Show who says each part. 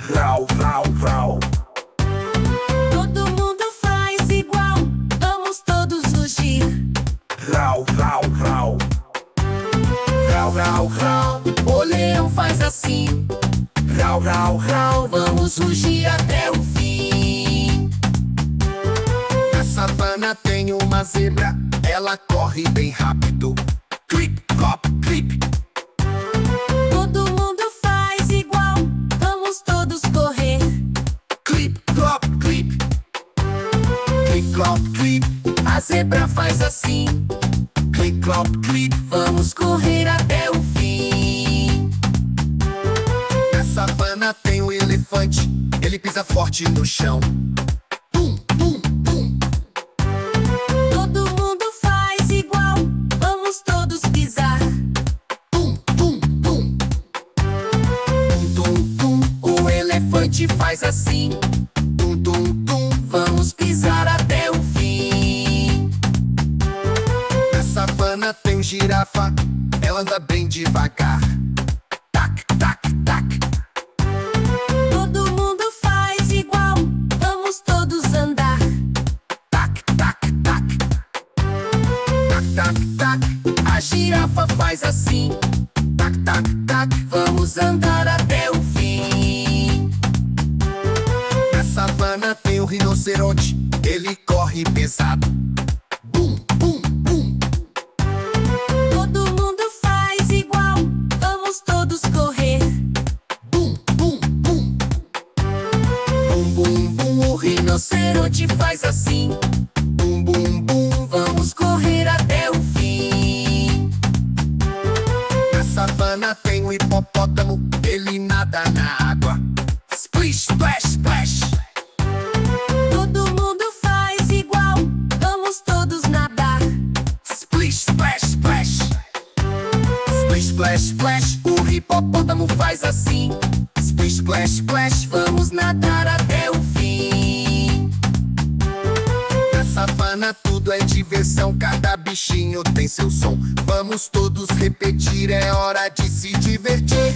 Speaker 1: Rau, rau, rau.
Speaker 2: Todo mundo faz igual, vamos todos rugir.
Speaker 1: Rau, rau, rau.
Speaker 2: Rau, rau, rau, o leão faz assim. Rau, rau, rau, vamos rugir até o fim.
Speaker 1: Na savana tem uma zebra, ela corre bem rápido. Clip, clop, clip.
Speaker 2: Todo mundo faz igual, vamos todos correr.
Speaker 1: Clip, clop, clip. Clip, clop, clip.
Speaker 2: A zebra faz assim.
Speaker 1: Clip, clop, clip.
Speaker 2: Vamos correr até o fim.
Speaker 1: Na savana tem um elefante, ele pisa forte no chão. Pum, pum, pum.
Speaker 2: Todo mundo faz igual, vamos todos pisar.
Speaker 1: Pum, pum, pum.
Speaker 2: Tum, tum, o elefante faz assim.
Speaker 1: Tum, tum, tum.
Speaker 2: Vamos pisar até o fim.
Speaker 1: Na savana tem girafa, ela anda bem devagar. Tac, tac, tac.
Speaker 2: Todo mundo faz igual, vamos todos andar.
Speaker 1: Tac, tac, tac. Tac, tac, tac.
Speaker 2: A girafa faz assim.
Speaker 1: Tac, tac, tac.
Speaker 2: Vamos andar até o fim.
Speaker 1: Na savana tem o rinoceronte, ele corre pesado. Bum, bum, bum.
Speaker 2: Todo mundo faz igual, vamos todos correr.
Speaker 1: Bum, bum, bum.
Speaker 2: Bum, bum, bum, o rinoceronte faz assim.
Speaker 1: Bum, bum, bum.
Speaker 2: Vamos correr até o fim.
Speaker 1: Na savana tem o hipopótamo, ele nada na água. Splish, splash, splash.
Speaker 2: Todo mundo faz igual, vamos todos nadar.
Speaker 1: Splish, splash, splash. Splish, splash, splash.
Speaker 2: O hipopótamo faz assim.
Speaker 1: Splish, splash, splash.
Speaker 2: Vamos nadar até o fim.
Speaker 1: Na savana tudo é diversão, cada bichinho tem seu som. Vamos todos repetir, é hora de se divertir.